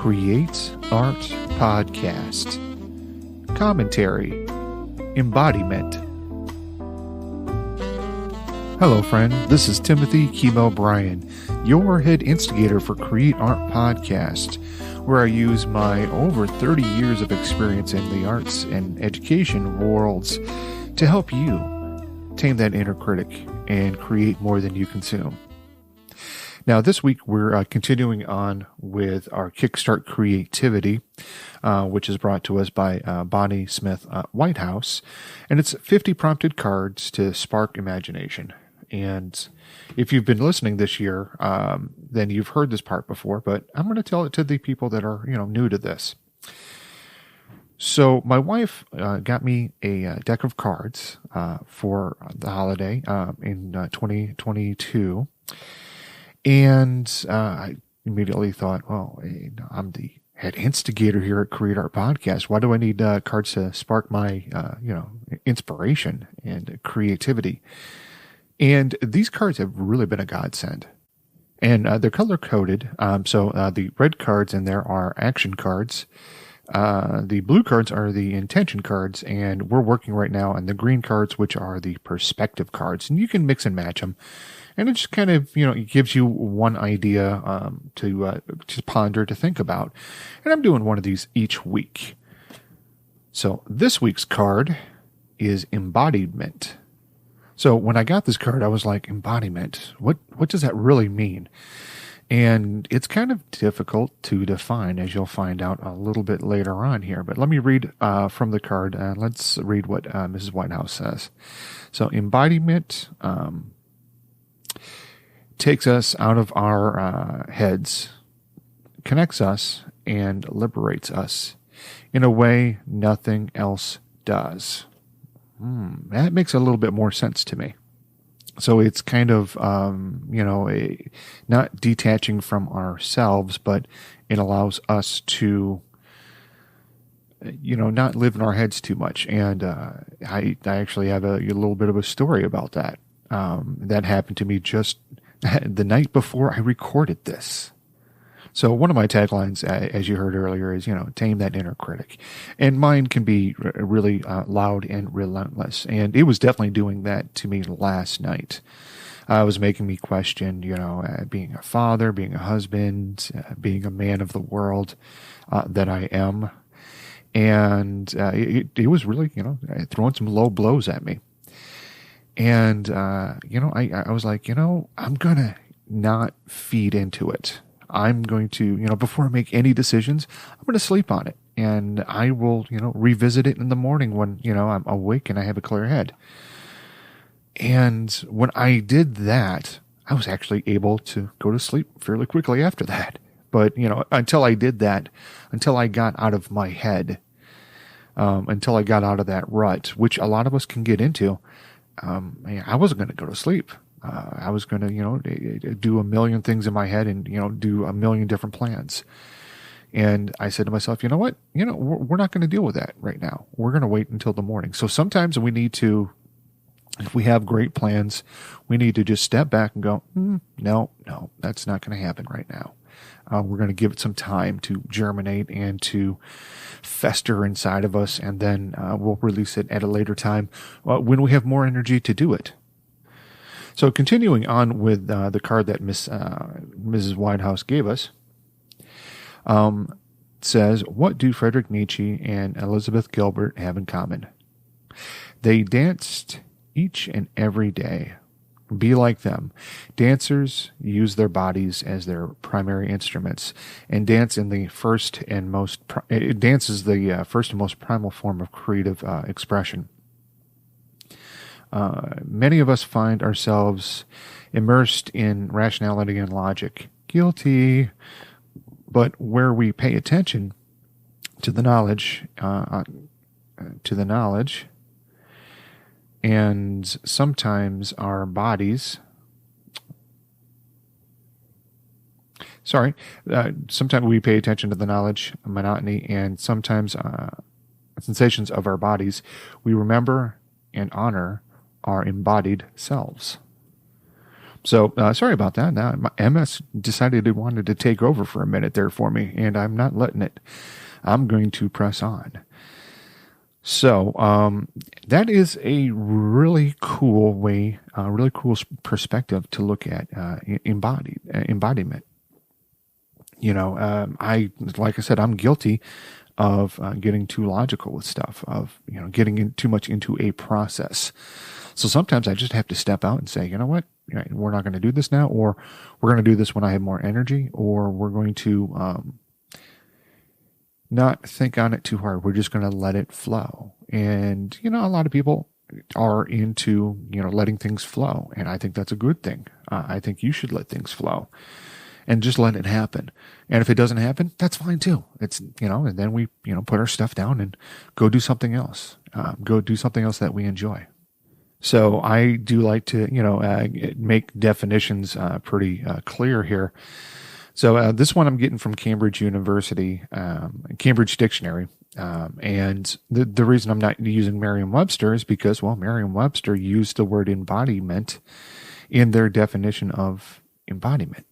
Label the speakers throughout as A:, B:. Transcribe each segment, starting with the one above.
A: Create Art Podcast. Commentary. Embodiment. Hello, friend. This is Timothy Chemo Bryan, your head instigator for Create Art Podcast, where I use my over 30 years of experience in the arts and education worlds to help you tame that inner critic and create more than you consume. Now, this week we're continuing on with our Kickstart Creativity, which is brought to us by Bonnie Smith Whitehouse, and it's 50 prompted cards to spark imagination. And if you've been listening this year, then you've heard this part before, but I'm going to tell it to the people that are, new to this. So my wife got me a deck of cards for the holiday in 2022. And I immediately thought, well, I'm the head instigator here at Create Art Podcast. Why do I need cards to spark my, inspiration and creativity? And these cards have really been a godsend. And they're color-coded. So the red cards in there are action cards. The blue cards are the intention cards. And we're working right now on the green cards, which are the perspective cards. And you can mix and match them. And it just kind of, it gives you one idea to ponder, to think about. And I'm doing one of these each week. So this week's card is Embodiment. So when I got this card, I was like, embodiment, what does that really mean? And it's kind of difficult to define, as you'll find out a little bit later on here. But let me read from the card. Let's read what Mrs. Whitehouse says. So embodiment takes us out of our heads, connects us, and liberates us in a way nothing else does. That makes a little bit more sense to me. So it's kind of, not detaching from ourselves, but it allows us to, not live in our heads too much. And I actually have a little bit of a story about that. That happened to me just the night before I recorded this. So one of my taglines, as you heard earlier, is, tame that inner critic. And mine can be really loud and relentless. And it was definitely doing that to me last night. It was making me question, being a father, being a husband, being a man of the world that I am. And it was really, throwing some low blows at me. And, I was like, I'm going to not feed into it. I'm going to, before I make any decisions, I'm going to sleep on it. And I will, revisit it in the morning when, I'm awake and I have a clear head. And when I did that, I was actually able to go to sleep fairly quickly after that. But, until I did that, until I got out of my head, until I got out of that rut, which a lot of us can get into, I wasn't going to go to sleep. I was going to, do a million things in my head and, do a million different plans. And I said to myself, you know what? We're not going to deal with that right now. We're going to wait until the morning. So sometimes we need to, if we have great plans, we need to just step back and go, no, that's not going to happen right now. We're going to give it some time to germinate and to fester inside of us. And then we'll release it at a later time when we have more energy to do it. So continuing on with the card that Mrs. Whitehouse gave us, says, what do Friedrich Nietzsche and Elizabeth Gilbert have in common? They danced each and every day. Be like them. Dancers use their bodies as their primary instruments, and dance is the first and most primal form of creative expression. Many of us find ourselves immersed in rationality and logic. Guilty. But where we pay attention to the knowledge, and sometimes our bodies, sometimes we pay attention to the knowledge, monotony, and sometimes sensations of our bodies, we remember and honor our embodied selves. So sorry about that. Now my MS decided it wanted to take over for a minute there for me, and I'm not letting it. I'm going to press on. So that is a really cool way, really cool perspective to look at embodiment. Like I said, I'm guilty of getting too logical with stuff, of getting too much into a process. So sometimes I just have to step out and say, you know what, we're not going to do this now, or we're going to do this when I have more energy, or we're going to not think on it too hard. We're just going to let it flow. And, a lot of people are into, letting things flow. And I think that's a good thing. I think you should let things flow and just let it happen. And if it doesn't happen, that's fine too. It's, and then we, put our stuff down and go do something else. Go do something else that we enjoy. So I do like to, make definitions pretty clear here. So this one I'm getting from Cambridge University, Cambridge Dictionary. And the reason I'm not using Merriam-Webster is because, Merriam-Webster used the word embodiment in their definition of embodiment.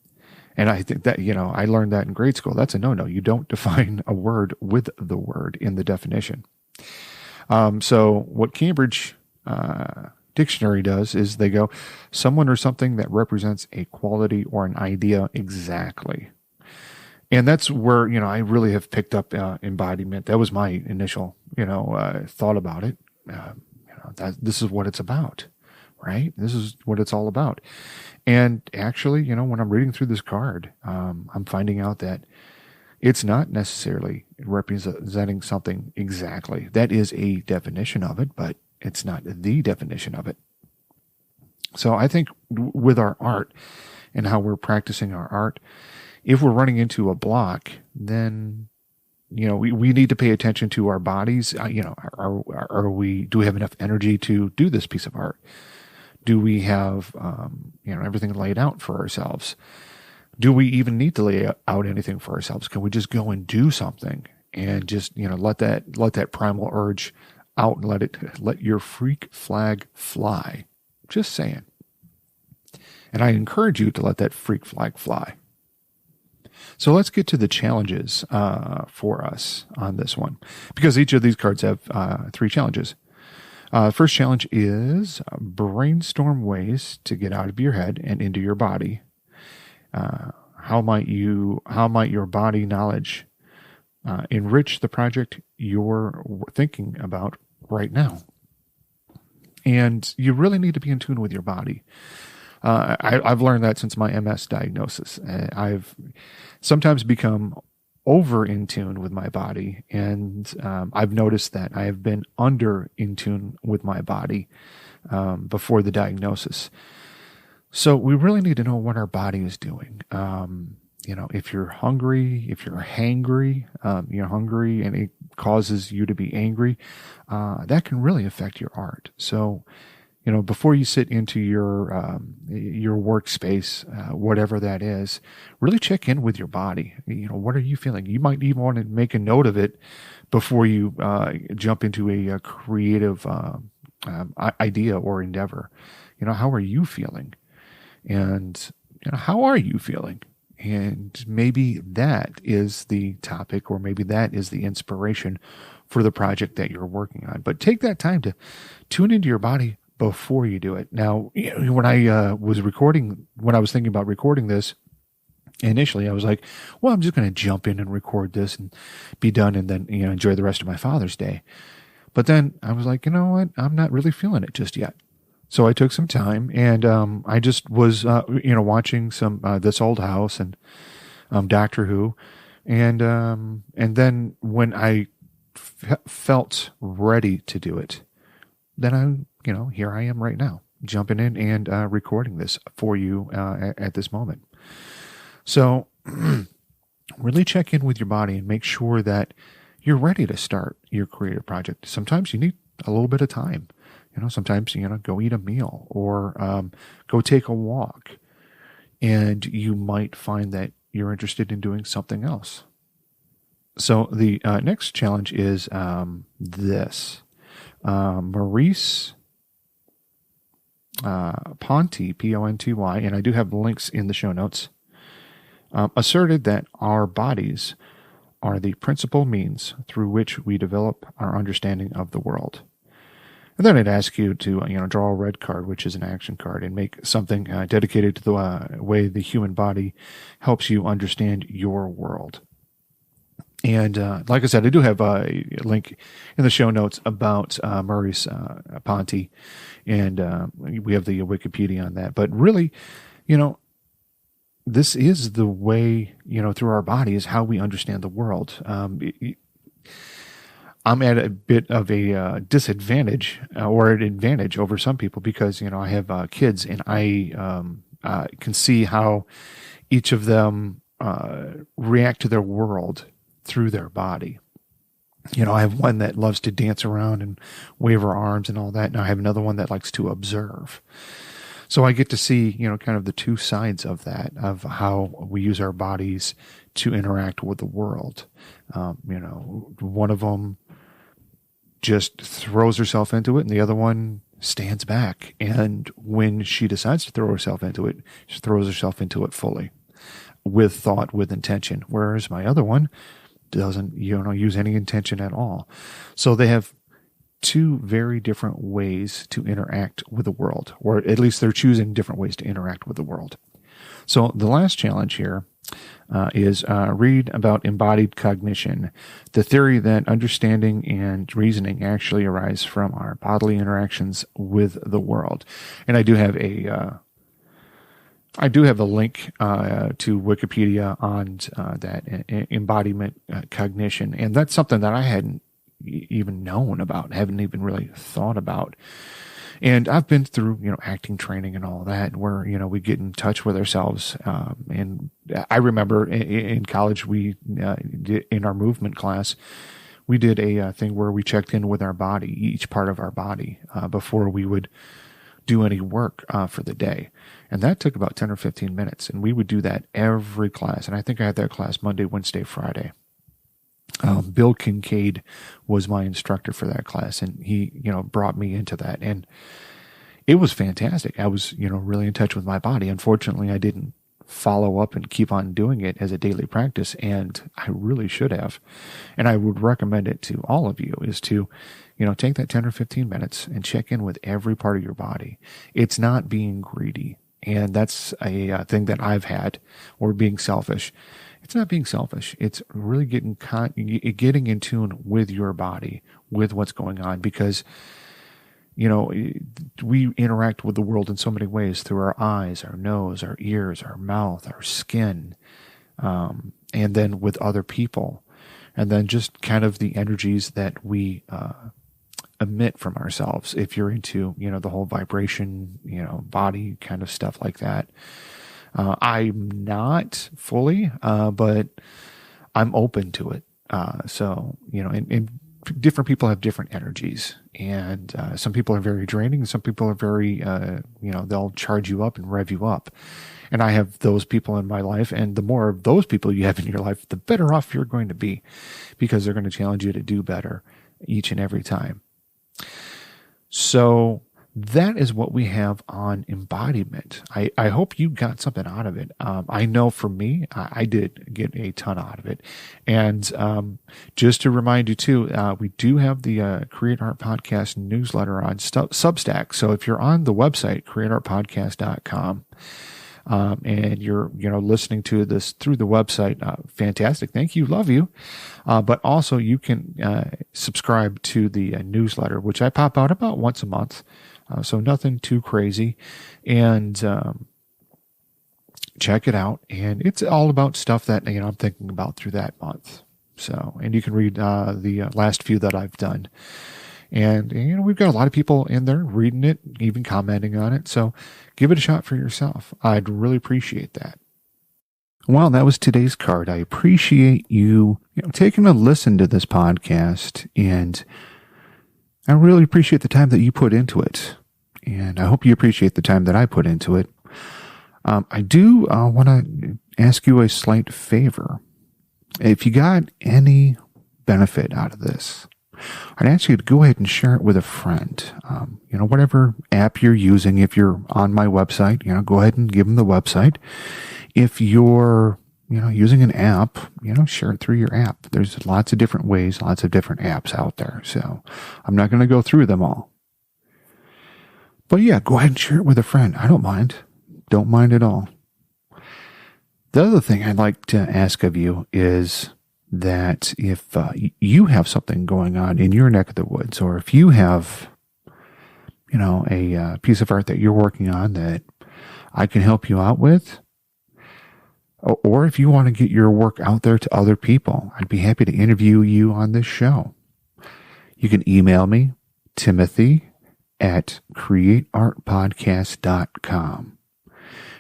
A: And I think that, I learned that in grade school. That's a no-no. You don't define a word with the word in the definition. So what Cambridge Dictionary does is they go, someone or something that represents a quality or an idea exactly. And that's where, I really have picked up embodiment. That was my initial, thought about it. This is what it's about, right? This is what it's all about. And actually, when I'm reading through this card, I'm finding out that it's not necessarily representing something exactly. That is a definition of it, but it's not the definition of it. So I think with our art and how we're practicing our art, if we're running into a block, then, we need to pay attention to our bodies. Do we have enough energy to do this piece of art? Do we have, everything laid out for ourselves? Do we even need to lay out anything for ourselves? Can we just go and do something and just, let that primal urge out and let your freak flag fly? Just saying. And I encourage you to let that freak flag fly. So let's get to the challenges for us on this one, because each of these cards have 3 challenges. First challenge is brainstorm ways to get out of your head and into your body. How might your body knowledge enrich the project you're thinking about right now? And you really need to be in tune with your body. I've learned that since my MS diagnosis. I've sometimes become over in tune with my body, and I've noticed that I have been under in tune with my body before the diagnosis. So we really need to know what our body is doing. If you're hungry, if you're hangry, you're hungry and it causes you to be angry, that can really affect your art. So, before you sit into your workspace, whatever that is, really check in with your body. What are you feeling? You might even want to make a note of it before you jump into a creative idea or endeavor. How are you feeling? And how are you feeling? And maybe that is the topic, or maybe that is the inspiration for the project that you're working on. But take that time to tune into your body before you do it. Now, when I was thinking about recording this, initially I was like, well, I'm just going to jump in and record this and be done, and then enjoy the rest of my Father's Day. But then I was like, you know what? I'm not really feeling it just yet. So I took some time, and I just was, watching some This Old House and Doctor Who, and then when I felt ready to do it, then here I am right now, jumping in and recording this for you at this moment. So really check in with your body and make sure that you're ready to start your creative project. Sometimes you need a little bit of time. Sometimes, go eat a meal or go take a walk, and you might find that you're interested in doing something else. So the next challenge is this. Maurice Ponty, P-O-N-T-Y, and I do have links in the show notes, asserted that our bodies are the principal means through which we develop our understanding of the world. And then I'd ask you to, draw a red card, which is an action card, and make something dedicated to the way the human body helps you understand your world. And like I said, I do have a link in the show notes about Maurice Ponty, and we have the Wikipedia on that. But really, this is the way, through our body is how we understand the world. I'm at a bit of a disadvantage or an advantage over some people because, I have kids, and I can see how each of them react to their world through their body. I have one that loves to dance around and wave her arms and all that. And I have another one that likes to observe. So I get to see, kind of the two sides of that, of how we use our bodies to interact with the world. One of them just throws herself into it, and the other one stands back. And when she decides to throw herself into it, she throws herself into it fully, with thought, with intention. Whereas my other one doesn't, use any intention at all. So they have two very different ways to interact with the world, or at least they're choosing different ways to interact with the world. So the last challenge here is read about embodied cognition, the theory that understanding and reasoning actually arise from our bodily interactions with the world. And I do have a link to Wikipedia on that embodiment cognition, and that's something that I hadn't even known about, haven't even really thought about. And I've been through, acting training and all that, where, we get in touch with ourselves. And I remember in college, we did, in our movement class, we did a thing where we checked in with our body, each part of our body, before we would do any work for the day. And that took about 10 or 15 minutes. And we would do that every class. And I think I had that class Monday, Wednesday, Friday. Bill Kincaid was my instructor for that class, and he, brought me into that, and it was fantastic. I was, really in touch with my body. Unfortunately, I didn't follow up and keep on doing it as a daily practice, and I really should have. And I would recommend it to all of you, is to, take that 10 or 15 minutes and check in with every part of your body. It's not being greedy. And that's a thing that I've had, or being selfish. It's not being selfish. It's really getting in tune with your body, with what's going on, because, we interact with the world in so many ways, through our eyes, our nose, our ears, our mouth, our skin, and then with other people, and then just kind of the energies that we emit from ourselves. If you're into, the whole vibration, body kind of stuff like that. I'm not fully, but I'm open to it. So, and different people have different energies, and some people are very draining, and some people are very, they'll charge you up and rev you up. And I have those people in my life, and the more of those people you have in your life, the better off you're going to be, because they're going to challenge you to do better each and every time. So that is what we have on embodiment. I hope you got something out of it. I know for me, I did get a ton out of it. And just to remind you too, we do have the Create Art Podcast newsletter on Substack. So if you're on the website, createartpodcast.com, and you're, listening to this through the website, fantastic. Thank you. Love you. But also you can subscribe to the newsletter, which I pop out about once a month. So nothing too crazy, and check it out. And it's all about stuff that, I'm thinking about through that month. So, and you can read the last few that I've done. And, we've got a lot of people in there reading it, even commenting on it. So give it a shot for yourself. I'd really appreciate that. Well, that was today's card. I appreciate you, taking a listen to this podcast, and I really appreciate the time that you put into it. And I hope you appreciate the time that I put into it. I do want to ask you a slight favor. If you got any benefit out of this, I'd ask you to go ahead and share it with a friend. Whatever app you're using, if you're on my website, go ahead and give them the website. If you're, using an app, share it through your app. There's lots of different ways, lots of different apps out there. So I'm not going to go through them all. But yeah, go ahead and share it with a friend. I don't mind. Don't mind at all. The other thing I'd like to ask of you is that if you have something going on in your neck of the woods, or if you have, a piece of art that you're working on that I can help you out with, or if you want to get your work out there to other people, I'd be happy to interview you on this show. You can email me, timothy@createartpodcast.com.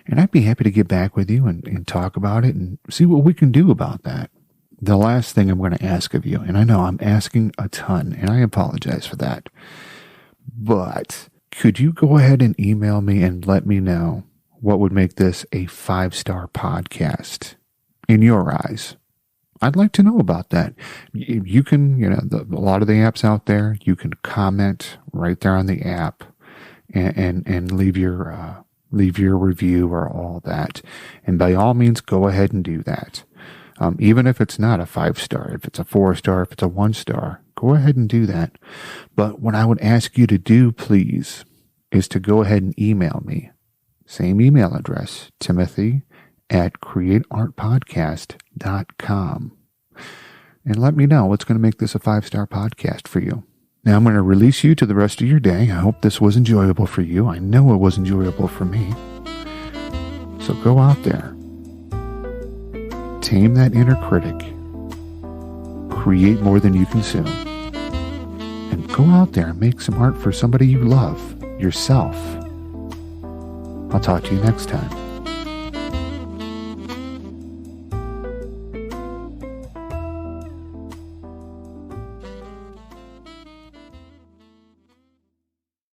A: And I'd be happy to get back with you and talk about it and see what we can do about that. The last thing I'm going to ask of you, and I know I'm asking a ton, and I apologize for that, but could you go ahead and email me and let me know what would make this a 5-star podcast in your eyes? I'd like to know about that. You can, a lot of the apps out there, you can comment right there on the app and leave your review or all that. And by all means, go ahead and do that. Even if it's not a 5-star, if it's a 4-star, if it's a 1-star, go ahead and do that. But what I would ask you to do, please, is to go ahead and email me. Same email address, timothy@createartpodcast.com. And let me know what's going to make this a 5-star podcast for you. Now I'm going to release you to the rest of your day. I hope this was enjoyable for you. I know it was enjoyable for me. So go out there. Tame that inner critic. Create more than you consume. And go out there and make some art for somebody you love, yourself. I'll talk to you next time.